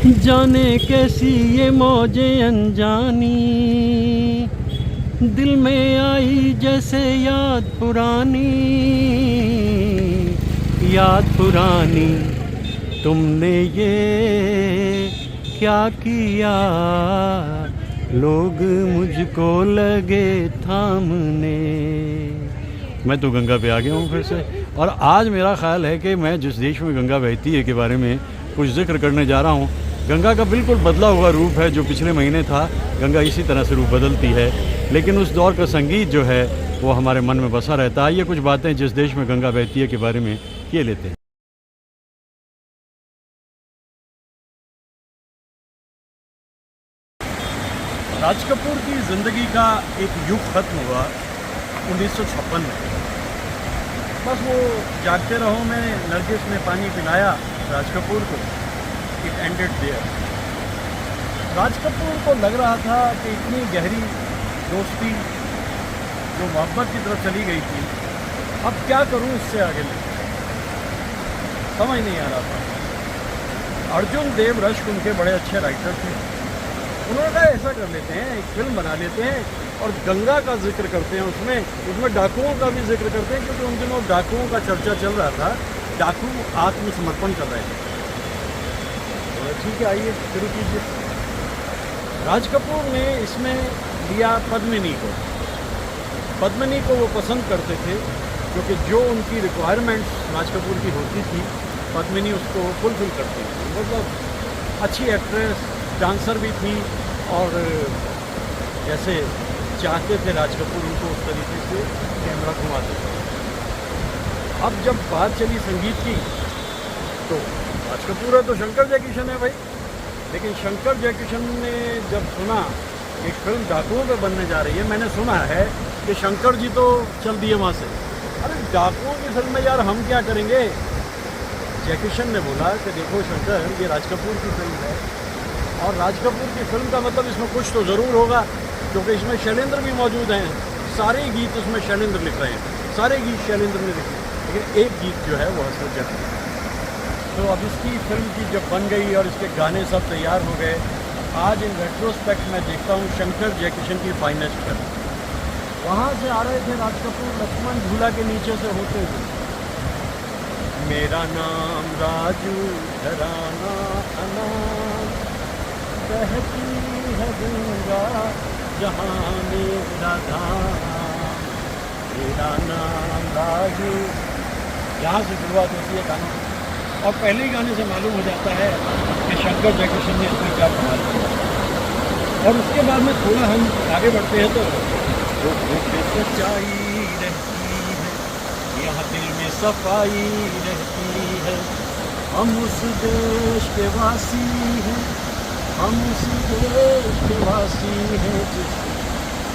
जाने कैसी ये मौजे अनजानी, दिल में आई जैसे याद पुरानी, याद पुरानी। तुमने ये क्या किया, लोग मुझको लगे थामने। मैं तो गंगा पे आ गया हूँ फिर से, और आज मेरा ख्याल है कि मैं जिस देश में गंगा बहती है के बारे में कुछ जिक्र करने जा रहा हूँ। गंगा का बिल्कुल बदला हुआ रूप है जो पिछले महीने था। गंगा इसी तरह से रूप बदलती है, लेकिन उस दौर का संगीत जो है वो हमारे मन में बसा रहता है। ये कुछ बातें जिस देश में गंगा बहती है के बारे में किए लेते हैं। राज कपूर की ज़िंदगी का एक युग खत्म हुआ 1956 में। बस वो जागते रहो में नरगिस ने पानी पिलाया राज कपूर को। It ended there. Raj Kapoor को लग रहा था कि इतनी गहरी दोस्ती जो मोहब्बत की तरफ चली गई थी, अब क्या करूं इससे आगे में, समझ नहीं आ रहा था। अर्जुन देव रश्क उनके बड़े अच्छे राइटर थे। उन्होंने कहा ऐसा कर लेते हैं, एक फिल्म बना लेते हैं और गंगा का जिक्र करते हैं, उसमें डाकुओं का भी जिक्र करते हैं, क्योंकि उन दिनों डाकुओं का चर्चा चल रहा था। डाकू आत्मसमर्पण कर रहे थे। तो ठीक है, आइए शुरू कीजिए। राज कपूर ने इसमें लिया पद्मिनी को। पद्मिनी को वो पसंद करते थे क्योंकि जो उनकी रिक्वायरमेंट्स राज कपूर की होती थी, पद्मिनी उसको फुलफिल करती थी। मतलब अच्छी एक्ट्रेस, डांसर भी थी, और जैसे चाहते थे राज कपूर उनको उस तरीके से कैमरा घुमाते थे। अब जब बात चली संगीत की, तो राज कपूर है तो शंकर जयकिशन है भाई। लेकिन शंकर जयकिशन ने जब सुना एक फिल्म डाकुओं पे बनने जा रही है, मैंने सुना है कि शंकर जी तो चल दिए वहाँ से। अरे डाकुओं की फिल्म में यार हम क्या करेंगे। जयकिशन ने बोला कि देखो शंकर, ये राज कपूर की फिल्म है, और राज कपूर की फिल्म का मतलब इसमें कुछ तो ज़रूर होगा, क्योंकि इसमें शैलेंद्र भी मौजूद हैं। सारे गीत उसमें शैलेंद्र लिख रहे हैं, सारे गीत शैलेंद्र ने लिखे, लेकिन एक गीत जो है वो हसरत जहाँ। तो अब इसकी फिल्म की जब बन गई और इसके गाने सब तैयार हो गए, आज इन रेट्रोस्पेक्ट में देखता हूँ शंकर जयकिशन की फाइनेस्ट फिल्म। वहाँ से आ रहे थे राज कपूर लक्ष्मण झूला के नीचे से होते हुए। मेरा नाम राजू, घराना अनाम, बहती है गंगा जहाँ मेरा धाम, मेरा नाम राजू। यहाँ से शुरुआत होती है गाना, और पहले ही गाने से मालूम हो जाता है कि शंकर जयकिशन ने इसमें क्या कमाल किया। और उसके बाद में थोड़ा हम आगे बढ़ते हैं तो सच्चाई रहती है, यहाँ दिल में सफाई रहती है, हम उस देश के वासी हैं, हम उस देश के वासी हैं जिस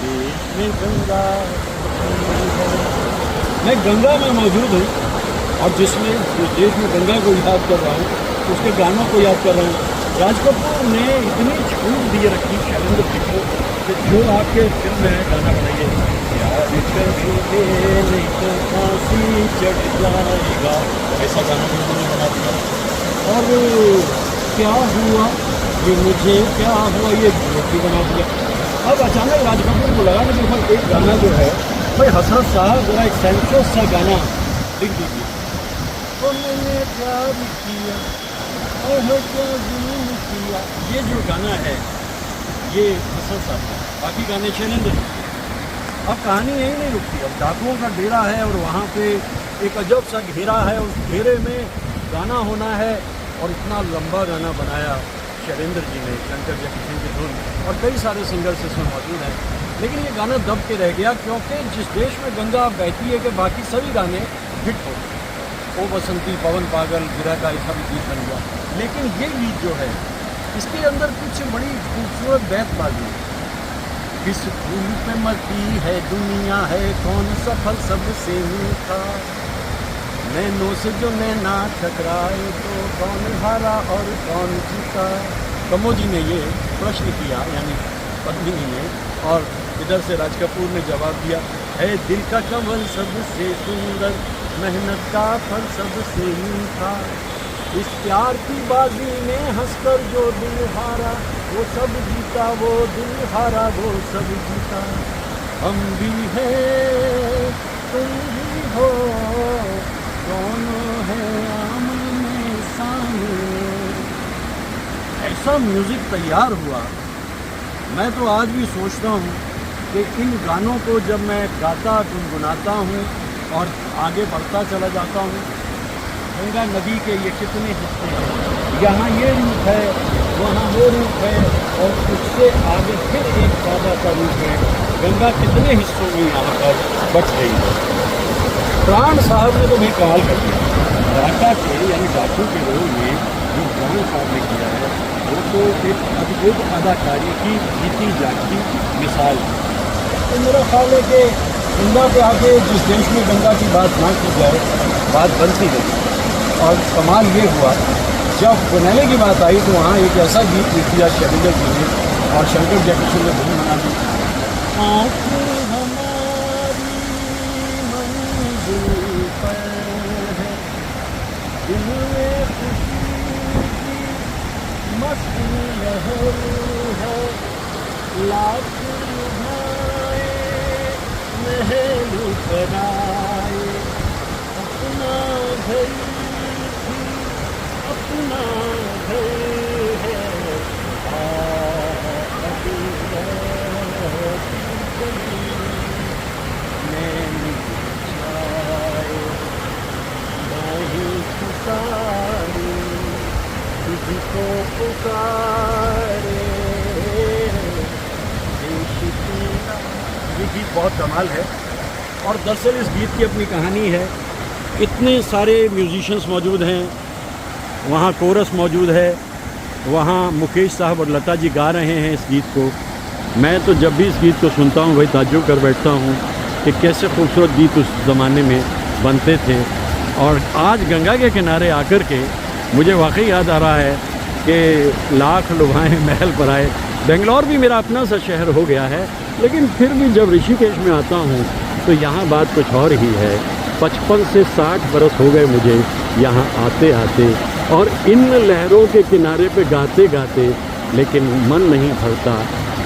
देश में गंगा है। मैं गंगा में मौजूद हूँ, और जिस देश में गंगा को याद कर रहा हूँ, उसके गानों को याद कर रहा हूँ। राज कपूर ने इतनी छूट दी रखी शैलेंद्र जी को कि जो आपके फिल्म में गाना बनाइए, प्यार करेंगे नहीं तो फांसी चढ़ जाएगा, ऐसा गाना भी उन्होंने बना दिया। और क्या हुआ ये मुझे क्या हुआ, ये गीत भी बना दिया। अब अचानक राज कपूर को लगा कि देखो एक गाना जो है भाई, हसरत साहब जरा एक सेंसोस सा गाना लिख दीजिए। तो मैंने प्यार किया और क्या जुनून किया, ये जो गाना है ये हसरत साहब है, बाकी गाने शैलेंद्र। अब कहानी यही नहीं रुकती। अब डाकुओं का डेरा है और वहाँ पे एक अजब सा घेरा है, उस घेरे में गाना होना है, और इतना लंबा गाना बनाया शैलेंद्र जी ने, शंकर जयकिशन की धुन, और कई सारे सिंगर्स इसमें मौजूद हैं। लेकिन ये गाना दब के रह गया, क्योंकि जिस देश में गंगा बहती है कि बाकी सभी गाने हिट हो। ओ बसंती, पवन पागल, गिरा का ऐसा भी गीत बन गया। लेकिन ये गीत जो है, इसके अंदर कुछ बड़ी खूबसूरत बैतबाजी है। किस फूल पे मरती है दुनिया है, कौन सा फल सबसे मीठा, नैनों से जो नैना टकराए तो कौन हारा और कौन जीता। कमोजी ने ये प्रश्न किया, यानी पद्मिनी ने, और इधर से राज कपूर ने जवाब दिया, है दिल का कमल सबसे सुंदर, मेहनत का फल सबसे मीठा, इस प्यार की बाजी में हंसकर जो दिल हारा वो सब जीता, वो दिल हारा वो सब जीता। हम भी हैं तुम भी हो, दोनों हैं आमने सामने। ऐसा म्यूज़िक तैयार हुआ। मैं तो आज भी सोचता हूँ कि इन गानों को जब मैं गाता गुनगुनाता हूँ और आगे बढ़ता चला जाता हूँ, गंगा नदी के ये कितने हिस्से हैं, यहाँ ये रूप है, वहाँ वो रूप है, और उससे आगे फिर एक पौधा का रूप है। गंगा कितने हिस्सों में यहाँ पर बट रही है। प्राण साहब ने तो भी कमाल कर दिया। डाका के यानी डाकू के रोल में जो प्राण साहब ने किया है वो तो एक अद्भुत अदाकारी की जीती जागती मिसाल है। तो मेरा ख्याल है कि गंगा के आगे जिस देश में गंगा की बात ना की जाए, बात बनती नहीं। और कमाल ये हुआ, जब बनाने की बात आई तो वहाँ एक ऐसा गीत लिख दिया शैलेंद्र जी ने और शंकर जयकिशन ने धुन बना दी। आँख हमारी मंजिल पर है, दिल में खुशी की मस्त लहर है, लाख लुभाए महल कराए, अपना घर अपना घर है, मैंने चाहे नहीं पुकारे, तुझको पुकारे देश तेरा। ये गीत बहुत कमाल है और दरअसल इस गीत की अपनी कहानी है। इतने सारे म्यूजिशियंस मौजूद हैं, वहाँ कोरस मौजूद है, वहाँ मुकेश साहब और लता जी गा रहे हैं इस गीत को। मैं तो जब भी इस गीत को सुनता हूँ भाई ताज्जुब कर बैठता हूँ कि कैसे खूबसूरत गीत उस ज़माने में बनते थे। और आज गंगा के किनारे आकर के मुझे वाकई याद आ रहा है कि लाख लुभाएं महल पर आए। बेंगलोर भी मेरा अपना सा शहर हो गया है, लेकिन फिर भी जब ऋषिकेश में आता हूँ तो यहाँ बात कुछ और ही है। 55 से 60 बरस हो गए मुझे यहाँ आते आते, और इन लहरों के किनारे पे गाते गाते, लेकिन मन नहीं भरता।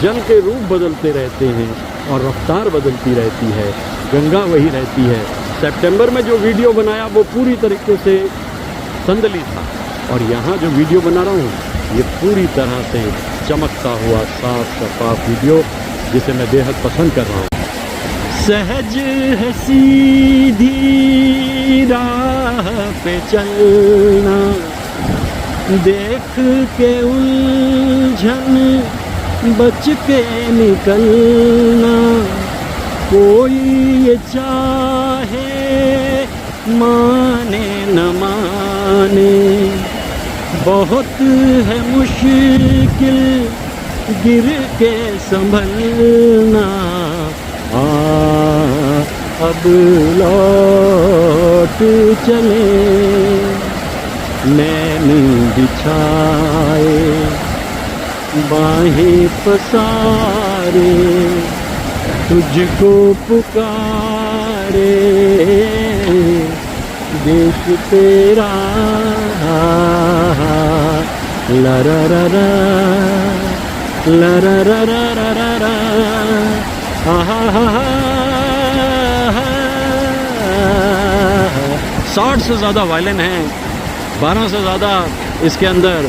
जल के रूप बदलते रहते हैं और रफ्तार बदलती रहती है, गंगा वही रहती है। सितंबर में जो वीडियो बनाया वो पूरी तरीके से संदली था, और यहाँ जो वीडियो बना रहा हूँ ये पूरी तरह से चमकता हुआ साफ शफाफ वीडियो, जिसे मैं बेहद पसंद कर रहा हूँ। सहज है सीधी राह पे चलना, देख के उलझन बच के निकलना, कोई ये चाहे माने न माने, बहुत है मुश्किल गिर के संभलना, अब लौट चले नैन बिछाए, बाहें पसारे तुझको पुकारे, देश तेरा ला रा रा रा ला रा रा रा रा रा रा। 60 से ज़्यादा वायलिन हैं, 12 से ज़्यादा इसके अंदर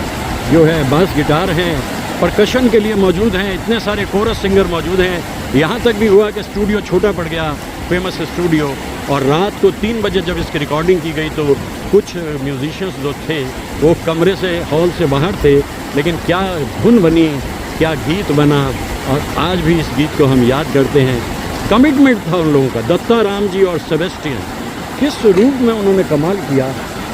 जो है बास गिटार हैं, परकशन के लिए मौजूद हैं, इतने सारे कोरस सिंगर मौजूद हैं। यहाँ तक भी हुआ कि स्टूडियो छोटा पड़ गया, फेमस स्टूडियो, और रात को 3 बजे जब इसकी रिकॉर्डिंग की गई तो कुछ म्यूजिशियंस जो थे वो कमरे से, हॉल से बाहर थे, लेकिन क्या धुन बनी, क्या गीत बना, और आज भी इस गीत को हम याद करते हैं। कमिटमेंट था उन लोगों का, दत्ता राम जी और सेबेस्टियन, किस रूप में उन्होंने कमाल किया,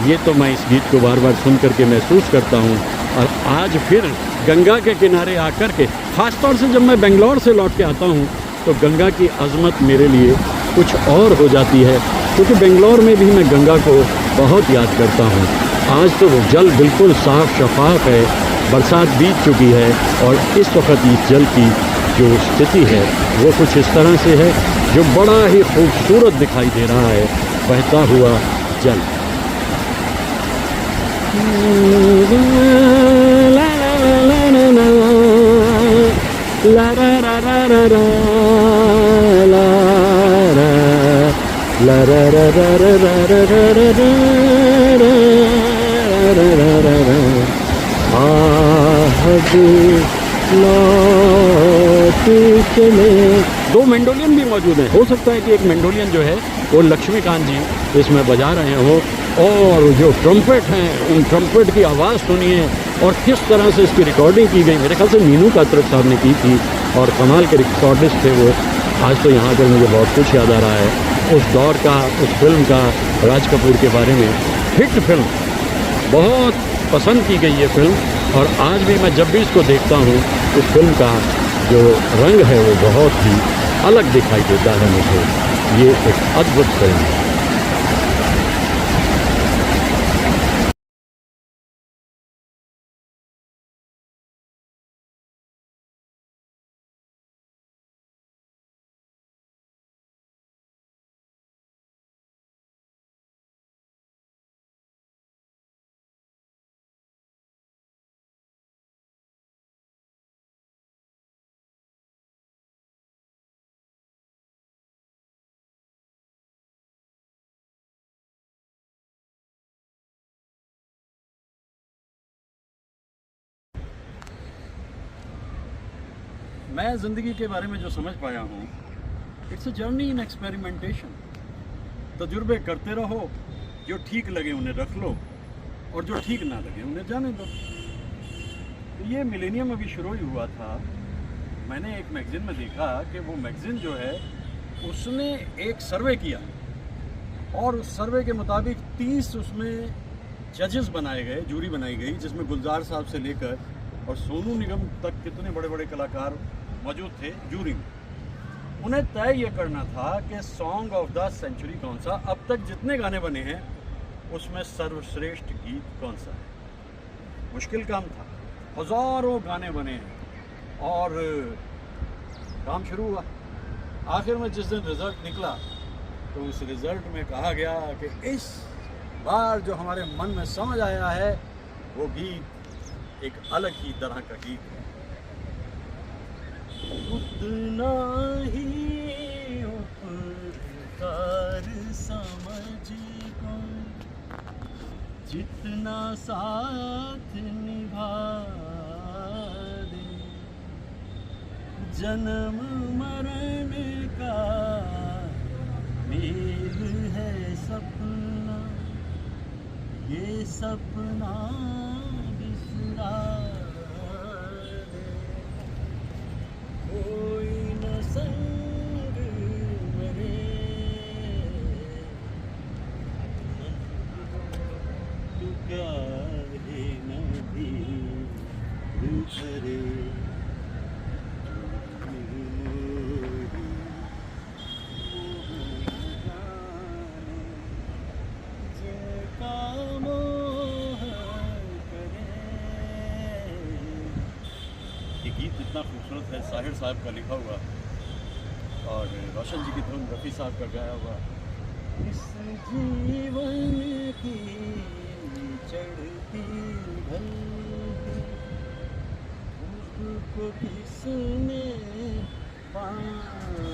ये तो मैं इस गीत को बार बार सुन करके महसूस करता हूँ। और आज फिर गंगा के किनारे आकर के, ख़ास तौर से जब मैं बेंगलोर से लौट के आता हूँ तो गंगा की अज़मत मेरे लिए कुछ और हो जाती है, क्योंकि बेंगलोर में भी मैं गंगा को बहुत याद करता हूँ। आज तो वो जल बिल्कुल साफ़ शफाफ है, बरसात बीत चुकी है, और इस वक्त इस जल की जो स्थिति है वो कुछ इस तरह से है जो बड़ा ही खूबसूरत दिखाई दे रहा है, बहता हुआ जल। La la la la la la. La ra ra ra ra ra. La ra. La ra ra ra ra ra ra ra ra ra. La ra ra ra. आहट लौट चले। दो मेंडोलियन भी मौजूद हैं। हो सकता है कि एक मेंडोलियन जो है वो लक्ष्मीकांत जी इसमें बजा रहे हो, और जो ट्रम्पेट हैं उन ट्रम्पेट की आवाज़ सुनिए और किस तरह से इसकी रिकॉर्डिंग की गई। मेरे ख्याल से मीनू कातरक साहब ने की थी और कमाल के रिकॉर्डिस्ट थे वो। आज तो यहाँ पर मुझे बहुत कुछ याद आ रहा है उस दौर का, उस फिल्म का, राज कपूर के बारे में। हिट फिल्म, बहुत पसंद की गई ये फिल्म, और आज भी मैं जब भी इसको देखता हूँ इस फिल्म का जो रंग है वो बहुत ही अलग दिखाई देता है मुझे। ये एक अद्भुत फिल्म है। मैं ज़िंदगी के बारे में जो समझ पाया हूँ, it's a journey in experimentation. तजुर्बे करते रहो, जो ठीक लगे उन्हें रख लो और जो ठीक ना लगे उन्हें जाने दो। तो ये मिलेनियम अभी शुरू ही हुआ था। मैंने एक मैगज़ीन में देखा कि वो मैगज़ीन जो है उसने एक सर्वे किया, और उस सर्वे के मुताबिक 30 उसमें जजेस बनाए गए, जूरी बनाई गई, जिसमें गुलजार साहब से लेकर और सोनू निगम तक कितने बड़े बड़े कलाकार मौजूद थे जूरी में। उन्हें तय ये करना था कि सॉन्ग ऑफ द सेंचुरी कौन सा, अब तक जितने गाने बने हैं उसमें सर्वश्रेष्ठ गीत कौन सा है। मुश्किल काम था, हज़ारों गाने बने हैं और काम शुरू हुआ। आखिर में जिस दिन रिज़ल्ट निकला तो उस रिज़ल्ट में कहा गया कि इस बार जो हमारे मन में समझ आया है वो गीत एक अलग ही तरह का गीत है। उतना ही उपकार समझो जितना साथ निभा दे, जन्म मरण का मेल है सपना, ये सपना बिसरा दे, कोई न संग मरे, तू क्या है न भी करे, गीत इतना खूबसूरत है, साहिर साहब का लिखा हुआ और रोशन जी की धुन रफ़ी साहब का गाया हुआ। इस जीवन की चढ़ती ढलती उसको किसने बांधा,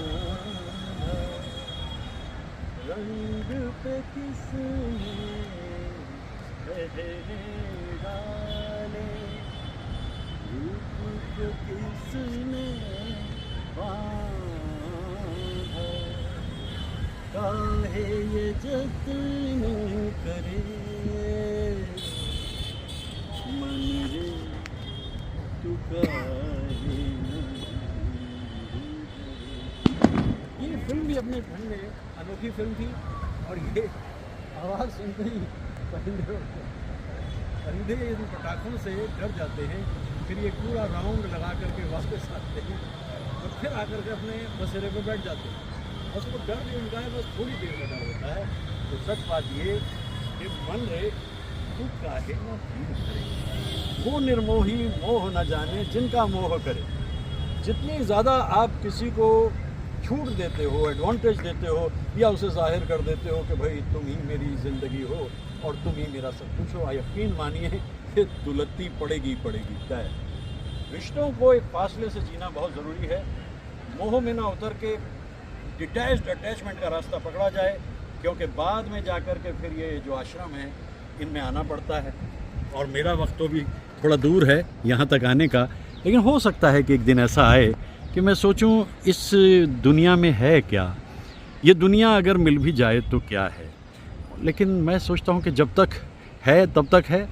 रंग पे किसने पहने डाले, रूप को किसने बांधा, काहे ये जतन करे मन रे, तू काहे ये फिल्म भी अपने ढंग में अनोखी फिल्म थी। और ये आवाज़ सुनते ही परिंदे इन पटाखों से डर जाते हैं, फिर ये पूरा राउंड लगा करके वापस आते हैं और फिर आकर के अपने बसेरे पर बैठ जाते हैं। बस वो डर नहीं उनका है, बस थोड़ी देर का डर होता है। तो सच बात ये कि मन रहे तू काहे न भीड़ करे, वो निर्मोही मोह न जाने जिनका मोह करे। जितनी ज़्यादा आप किसी को छूट देते हो, एडवांटेज देते हो, या उसे जाहिर कर देते हो कि भाई तुम ही मेरी ज़िंदगी हो और तुम ही मेरा सब कुछ हो, यकीन मानिए कि दुलत्ती पड़ेगी तय। रिश्तों को एक फासले से जीना बहुत ज़रूरी है। मोह में ना उतर के डिटैच्ड अटैचमेंट का रास्ता पकड़ा जाए, क्योंकि बाद में जाकर के फिर ये जो आश्रम है इनमें आना पड़ता है। और मेरा वक्त तो भी थोड़ा दूर है यहाँ तक आने का, लेकिन हो सकता है कि एक दिन ऐसा आए कि मैं सोचूं इस दुनिया में है क्या, ये दुनिया अगर मिल भी जाए तो क्या है। लेकिन मैं सोचता हूँ कि जब तक है तब तक है,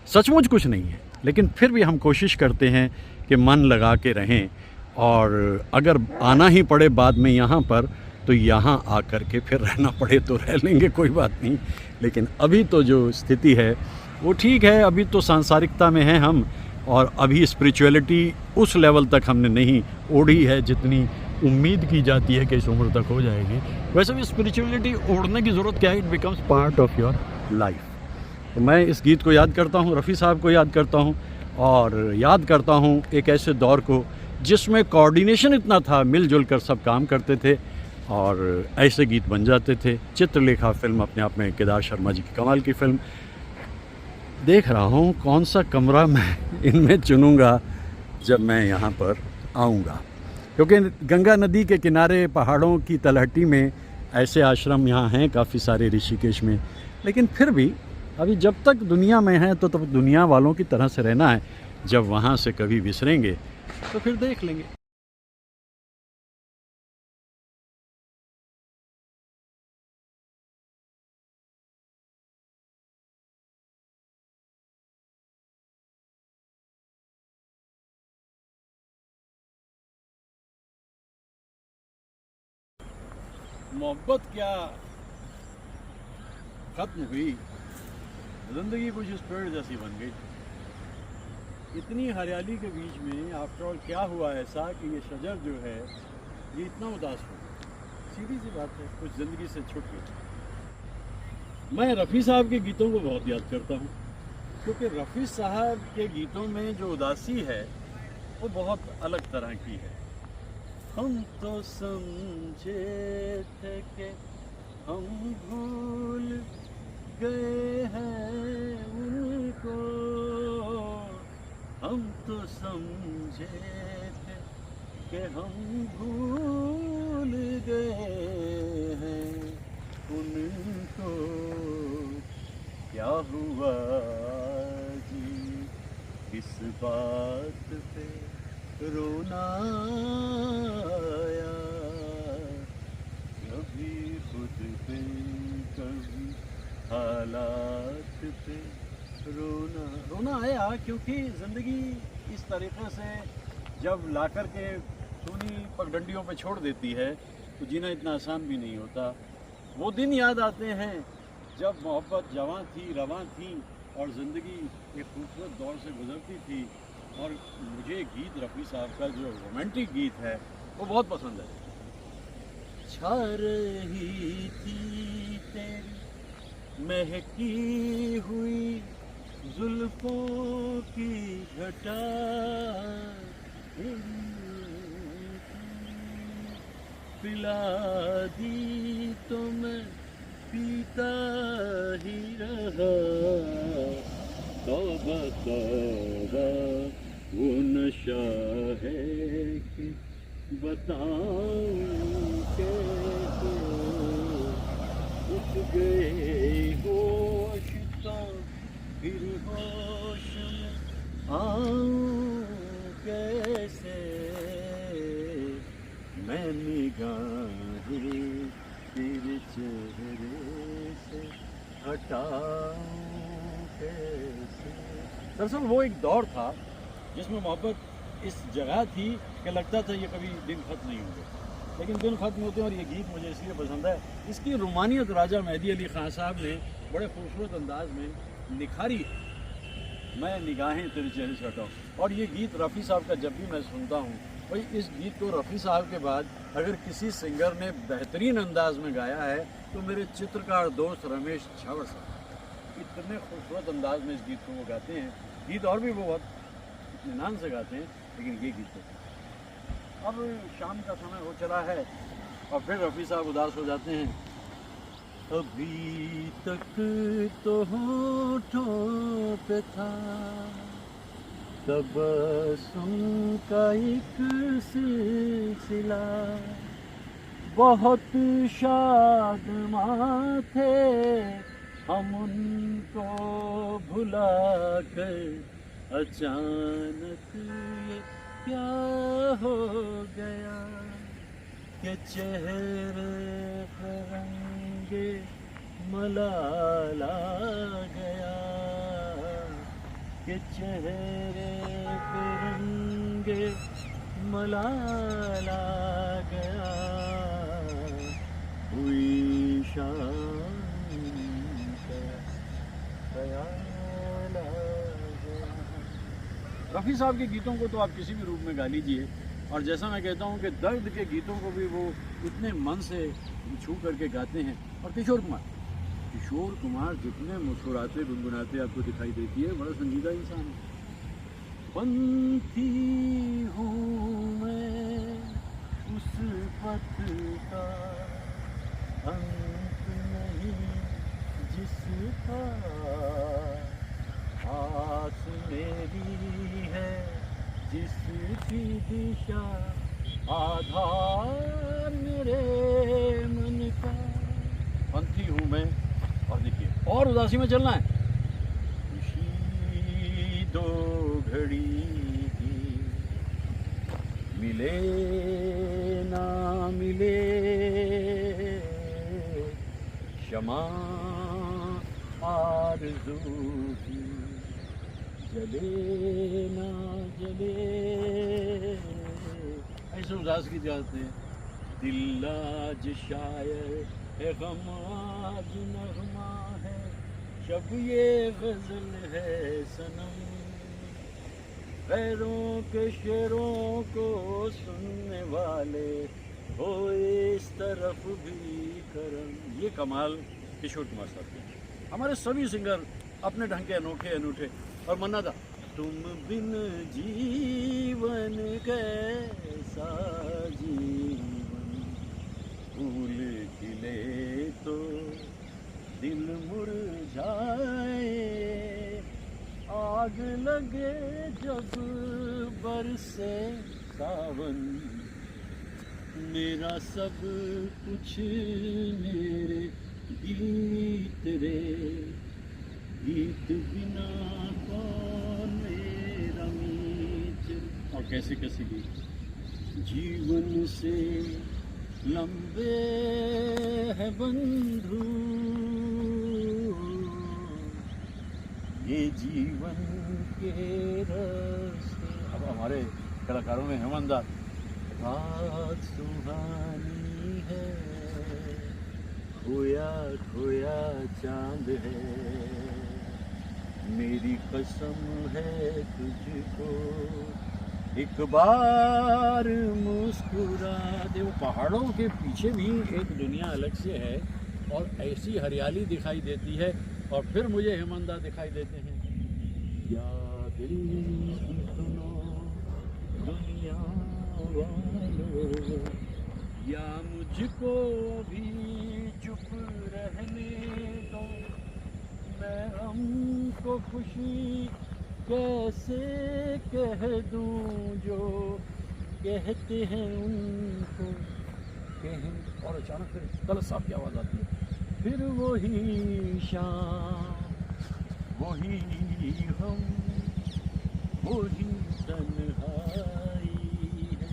सचमुच कुछ नहीं है, लेकिन फिर भी हम कोशिश करते हैं कि मन लगा के रहें, और अगर आना ही पड़े बाद में यहाँ पर तो यहाँ आकर के फिर रहना पड़े तो रह लेंगे, कोई बात नहीं। लेकिन अभी तो जो स्थिति है वो ठीक है, अभी तो सांसारिकता में हैं हम, और अभी स्पिरिचुअलिटी उस लेवल तक हमने नहीं ओढ़ी है जितनी उम्मीद की जाती है कि इस उम्र तक हो जाएगी। वैसे भी स्पिरिचुअलिटी ओढ़ने की ज़रूरत क्या है, it becomes part of your life. तो मैं इस गीत को याद करता हूँ, रफ़ी साहब को याद करता हूँ, और याद करता हूँ एक ऐसे दौर को जिसमें कोऑर्डिनेशन इतना था, मिलजुल कर सब काम करते थे और ऐसे गीत बन जाते थे। चित्रलेखा फिल्म अपने आप में केदार शर्मा जी की कमाल की फिल्म। देख रहा हूँ कौन सा कमरा मैं इनमें चुनूँगा जब मैं यहाँ पर आऊँगा, क्योंकि गंगा नदी के किनारे पहाड़ों की तलहटी में ऐसे आश्रम यहाँ हैं काफ़ी सारे, ऋषिकेश में। लेकिन फिर भी अभी जब तक दुनिया में हैं तो तब दुनिया वालों की तरह से रहना है। जब वहाँ से कभी विसरेंगे तो फिर देख लेंगे। मोहब्बत क्या खत्म हुई, जिंदगी कुछ इस पेड़ जैसी बन गई। इतनी हरियाली के बीच में आफ्टर ऑल क्या हुआ ऐसा कि ये शजर जो है ये इतना उदास हो गया। सीधी सी बात है, कुछ ज़िंदगी से छूट गई। मैं रफ़ी साहब के गीतों को बहुत याद करता हूँ, क्योंकि रफ़ी साहब के गीतों में जो उदासी है वो बहुत अलग तरह की है। हम तो समझे थे कि हम भूल गए हैं उनको, हम तो समझे थे कि हम भूल गए हैं उनको। क्या हुआ जी किस बात पे रोना आया, कभी खुद पे कभी हालात पे रोना आया। क्योंकि ज़िंदगी इस तरीक़े से जब ला कर के सूनी पगडंडियों पे छोड़ देती है तो जीना इतना आसान भी नहीं होता। वो दिन याद आते हैं जब मोहब्बत जवां थी, रवां थी, और ज़िंदगी एक खूबसूरत दौर से गुजरती थी। और मुझे गीत रफ़ी साहब का जो रोमांटिक गीत है वो बहुत पसंद है। छा रही थी तेरी महकी हुई जुल्फों की घटा, पिला दी तो मैं पीता ही रहा, तौबा तौबा वो नशा है कि बताऊं कैसे, उठ गए होश तो फिर होश में आऊं कैसे, मैं निगाहें तेरे चेहरे से हटाऊं कैसे। दरअसल वो एक दौर था जिसमें मोहब्बत इस जगह थी कि लगता था ये कभी दिन ख़त्म नहीं होंगे, लेकिन दिन ख़त्म होते हैं। और ये गीत मुझे इसलिए पसंद है, इसकी रुमानियत राजा मेहदी अली ख़ान साहब ने बड़े खूबसूरत अंदाज में निखारी है। मैं निगाहें तेरे चेहरे से हटाऊं। और ये गीत रफ़ी साहब का जब भी मैं सुनता हूँ, भाई इस गीत को रफ़ी साहब के बाद अगर किसी सिंगर ने बेहतरीन अंदाज में गाया है तो मेरे चित्रकार दोस्त रमेश झावर साहब इतने खूबसूरत अंदाज में इस गीत को वो गाते हैं। गीत और भी वो बहुत इत्मीनान से गाते हैं, लेकिन ये गीत तो अब शाम का समय हो चला है और फिर रफ़ी साहब उदास हो जाते हैं। अभी तक तो होठों पे था तबस्सुम का एक सिलसिला, बहुत शादमां थे हम उनको भुला कर, अचानक ये क्या हो गया कि चेहरे पर रंगे मलाल आ गया, कि चेहरे पे रंगे मलाल आ गया, हुई शाम का ख्याल आ गया। रफ़ी साहब के गीतों को तो आप किसी भी रूप में गा लीजिए, और जैसा मैं कहता हूँ कि दर्द के गीतों को भी वो इतने मन से छू करके गाते हैं। और किशोर कुमार जितने मुस्कुराते गुनगुनाते आपको दिखाई देती है, बड़ा संजीदा इंसान है। पंथी हूँ मैं उस पथ का, अंत नहीं जिसका, आस मेरी है जिसकी दिशा, आधार मेरे मन का। पंथी हूँ मैं, और देखिए और उदासी में चलना है। खुशी दो घड़ी की मिले ना मिले, क्षमा आरज़ू की जले ना जले। ऐसे उदास की जाते हैं। दिल आज शायर है, गम आज नगमा है, शब ये गज़ल है सनम, गैरों के शेरों को सुनने वाले हो इस तरफ भी करम। ये कमाल किशोर कुमार साहब के। हमारे सभी सिंगर अपने ढंग के अनोखे अनूठे। और मन्ना दा, तुम बिन जीवन कैसा जीवन, फूल खिले तो दिल मुरझाए, आग लगे जब बरसे सावन, मेरा सब कुछ मेरे गीत रे, गीत बिना कौन मेरा मीत। और कैसे कैसे गीत जीवन से लंबे है बंधु, ये जीवन के रास्ते। अब हमारे कलाकारों में हेमंत दा, रात सुहानी है, खोया खोया चांद है, मेरी कसम है तुझको एक बार मुस्कुरा दे। वो पहाड़ों के पीछे भी एक दुनिया अलग से है और ऐसी हरियाली दिखाई देती है। और फिर मुझे हेमंत दा दिखाई देते हैं। या दिल सुनो दुनिया वालों, या मुझको अभी चुप रहने दो, मैं हमको खुशी कैसे कह दूं जो कहते हैं उनको कहें। और अचानक फिर गलत साहब की आवाज़ आती है। फिर वही शाम, वही हम, वही तन्हाई है,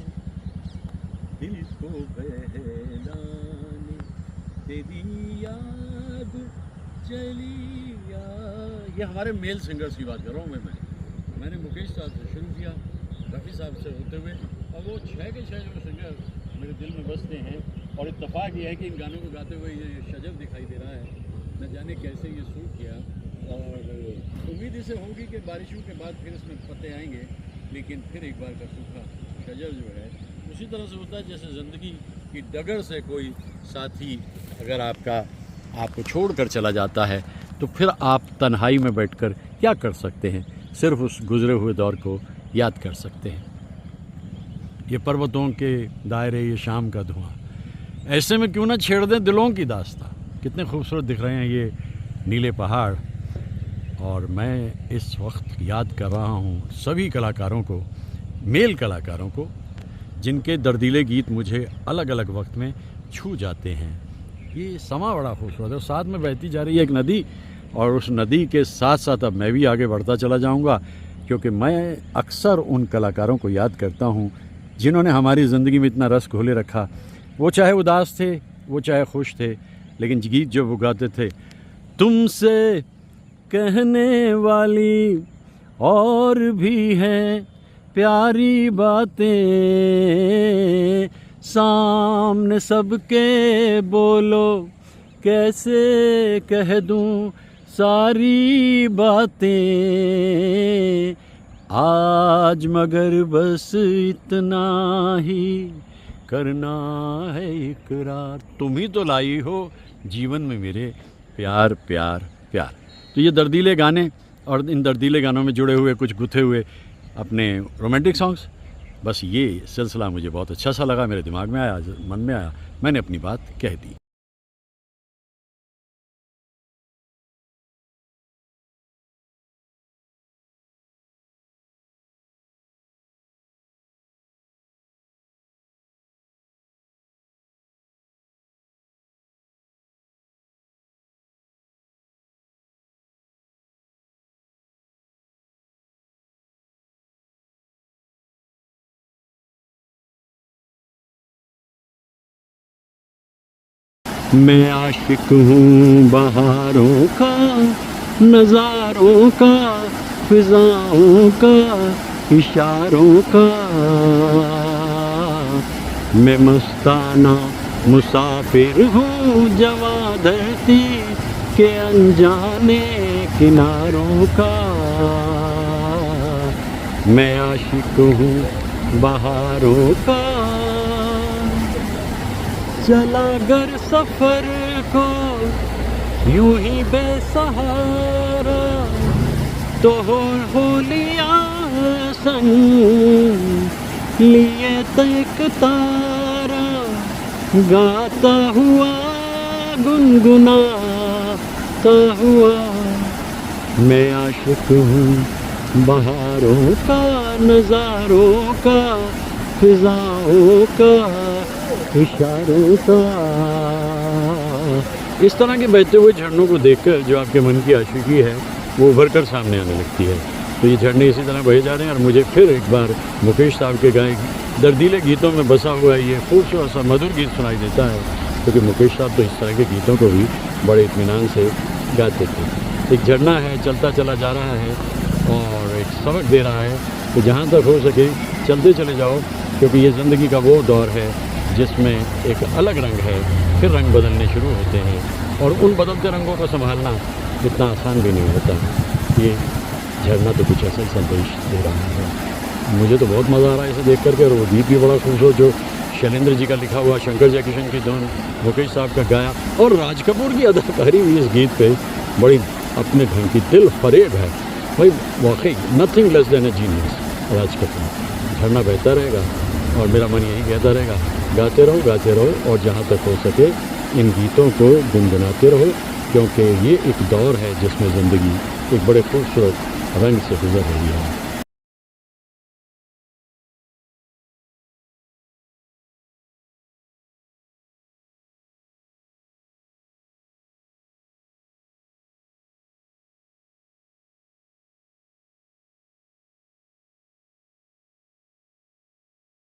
दिल को बहलाने तेरी याद चली आ। ये हमारे मेल सिंगर्स की बात कर रहा हूँ मैंने मुकेश साहब से शुरू किया, रफ़ी साहब से होते हुए, और वो 6 के 6 जो सिंगर मेरे दिल में बसते हैं। और इत्तेफाक ये है कि इन गानों को गाते हुए ये शजब दिखाई दे रहा है, न जाने कैसे ये शूट किया। और उम्मीद इसे होगी कि बारिशों के बाद फिर इसमें पत्ते आएंगे, लेकिन फिर एक बार का सूखा शजर जो है उसी तरह से होता है जैसे ज़िंदगी की डगर से कोई साथी अगर आपको छोड़ कर चला जाता है, तो फिर आप तन्हाई में बैठकर क्या कर सकते हैं, सिर्फ उस गुज़रे हुए दौर को याद कर सकते हैं। ये पर्वतों के दायरे, ये शाम का धुआं, ऐसे में क्यों ना छेड़ दें दिलों की दास्तां। कितने खूबसूरत दिख रहे हैं ये नीले पहाड़। और मैं इस वक्त याद कर रहा हूँ सभी कलाकारों को, मेल कलाकारों को, जिनके दर्दीले गीत मुझे अलग अलग वक्त में छू जाते हैं। ये समा बड़ा खूबसूरत है और साथ में बहती जा रही है एक नदी, और उस नदी के साथ साथ अब मैं भी आगे बढ़ता चला जाऊंगा, क्योंकि मैं अक्सर उन कलाकारों को याद करता हूं जिन्होंने हमारी ज़िंदगी में इतना रस घोले रखा। वो चाहे उदास थे, वो चाहे खुश थे, लेकिन गीत जो वो गाते थे, तुमसे कहने वाली और भी हैं प्यारी बातें, सामने सबके बोलो कैसे कह दूं सारी बातें, आज मगर बस इतना ही करना है इकरार, तुम ही तो लाई हो जीवन में मेरे प्यार प्यार प्यार। तो ये दर्दीले गाने और इन दर्दीले गानों में जुड़े हुए कुछ गुथे हुए अपने रोमांटिक सॉन्ग्स, बस ये सिलसिला मुझे बहुत अच्छा सा लगा, मेरे दिमाग में आया, मन में आया, मैंने अपनी बात कह दी। मैं आशिक हूँ बहारों का, नज़ारों का, फिजाओं का, इशारों का, मैं मस्ताना मुसाफिर हूँ जवां धरती के अनजाने किनारों का। मैं आशिक हूँ बहारों का, चला गर सफर को यूं ही बेसहारा, तो हो लिया संग लिए तक तारा, गाता हुआ गुनगुनाता हुआ। मैं आशिक हूँ बहारों का, नज़ारों का, फिजाओं का, इशारों का। इस तरह के बहते हुए झरनों को देखकर जो आपके मन की आशिकी है वो उभर कर सामने आने लगती है। तो ये झरने इसी तरह बहे जा रहे हैं और मुझे फिर एक बार मुकेश साहब के गाए दर्दीले गीतों में बसा हुआ ये खूबसूरत सा मधुर गीत सुनाई देता है, क्योंकि मुकेश साहब तो इस तरह के गीतों को भी बड़े इत्मीनान से गाते थे। एक झरना है, चलता चला जा रहा है और एक सबक दे रहा है कि जहाँ तक हो सके चलते चले जाओ, क्योंकि ये ज़िंदगी का वो दौर है जिसमें एक अलग रंग है, फिर रंग बदलने शुरू होते हैं और उन बदलते रंगों को संभालना इतना आसान भी नहीं होता। ये झरना तो कुछ ऐसा संदेश दे रहा है। मुझे तो बहुत मज़ा आ रहा है इसे देख करके, और वो गीत भी बड़ा खूबसूरत जो शैलेंद्र जी का लिखा हुआ, शंकर जयकिशन की धुन, मुकेश साहब का गाया और राज कपूर की अदाकारी भी इस गीत पे बड़ी अपने ढंग की दिल फरेब है भाई, वाकई nothing less than a genius Raj Kapoor. झरना बहता रहेगा और मेरा मन यही कहता रहेगा, गाते रहो और जहाँ तक हो सके इन गीतों को गुनगुनाते रहो, क्योंकि ये एक दौर है जिसमें ज़िंदगी एक बड़े खूबसूरत रंग से गुजर रही है।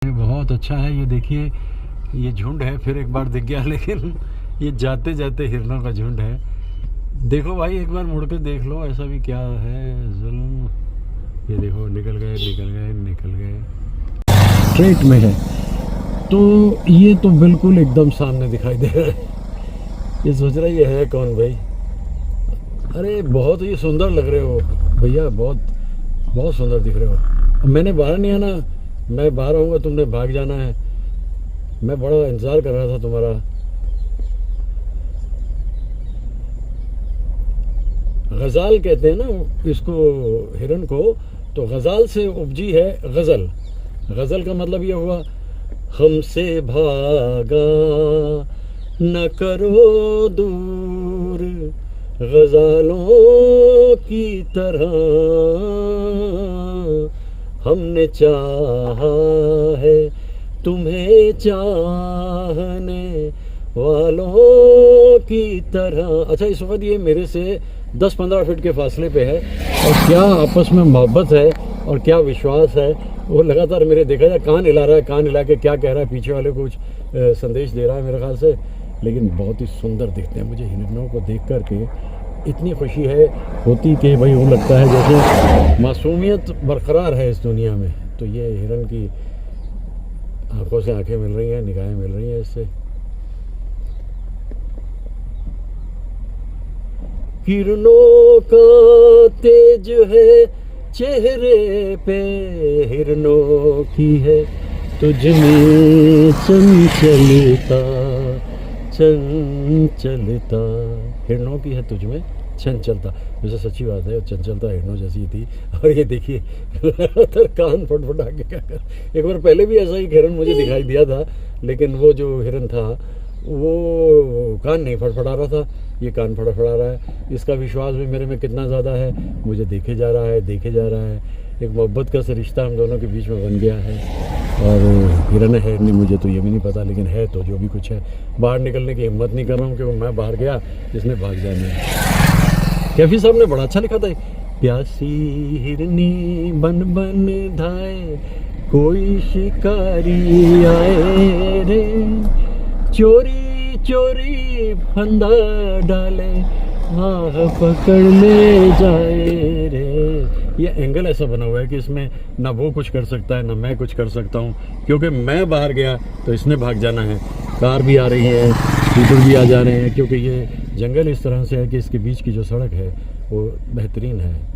बहुत अच्छा है। ये देखिए, ये झुंड है, फिर एक बार दिख गया, लेकिन ये जाते जाते हिरनों का झुंड है। देखो भाई, एक बार मुड़ के देख लो, ऐसा भी क्या है जुल्म। ये देखो, निकल गए स्ट्रेट में है, तो ये तो बिल्कुल एकदम सामने दिखाई दे रहा है। ये सोच रहा है ये है कौन भाई। अरे बहुत ही सुंदर लग रहे हो भैया, बहुत सुंदर दिख रहे हो। मैंने बाहर नहीं आना, मैं बाहर आऊँगा, तुमने भाग जाना है। मैं बड़ा इंतज़ार कर रहा था तुम्हारा। गज़ाल कहते हैं ना इसको, हिरन को, तो गज़ाल से उपजी है गज़ल। गज़ल का मतलब ये हुआ, हमसे भागा न करो दूर गज़लों की तरह, हमने चाहा है तुम्हें चाहने वालों की तरह। अच्छा, इस वक्त ये मेरे से 10-15 फीट के फासले पे है, और क्या आपस में मोहब्बत है और क्या विश्वास है। वो लगातार मेरे देखा जाए कान हिला रहा है, कान हिला के क्या कह रहा है, पीछे वाले को कुछ संदेश दे रहा है मेरे ख्याल से। लेकिन बहुत ही सुंदर दिखते हैं। मुझे हिरणों को देख कर के इतनी खुशी है होती कि भाई वो लगता है जैसे मासूमियत बरकरार है इस दुनिया में। तो ये हिरन की आंखों से आंखें मिल रही हैं, निगाहें मिल रही हैं इससे। हिरणों का तेज है चेहरे पे, हिरणों की है तुझ में चंचलता, चंचलता हिरणों की है तुझ में चंचलता। वैसे सच्ची बात है, चंचलता हिरणों जैसी थी। और ये देखिए लगातार कान फटफटा के क्या कर। एक बार पहले भी ऐसा ही हिरन मुझे दिखाई दिया था, लेकिन वो जो हिरन था वो कान नहीं फटफटा रहा था, ये कान फटफटा रहा है। इसका विश्वास भी मेरे में कितना ज़्यादा है, मुझे देखे जा रहा है, देखे जा रहा है। एक मोहब्बत का सा रिश्ता हम दोनों के बीच में बन गया है। और हिरन है नहीं मुझे तो ये भी नहीं पता, लेकिन है तो जो भी कुछ है। बाहर निकलने की हिम्मत नहीं कर रहा हूँ कि मैं बाहर गया, इसने भाग जाना है। कैफी साहब ने बड़ा अच्छा लिखा था, प्यासी हिरनी बन बन धाए, कोई शिकारी आए रे, चोरी चोरी फंदा डाले, आह पकड़ ले जाए रे। ये एंगल ऐसा बना हुआ है कि इसमें ना वो कुछ कर सकता है ना मैं कुछ कर सकता हूँ, क्योंकि मैं बाहर गया तो इसने भाग जाना है। कार भी आ रही है, स्कूटर भी आ जा रहे हैं, क्योंकि ये जंगल इस तरह से है कि इसके बीच की जो सड़क है वो बेहतरीन है।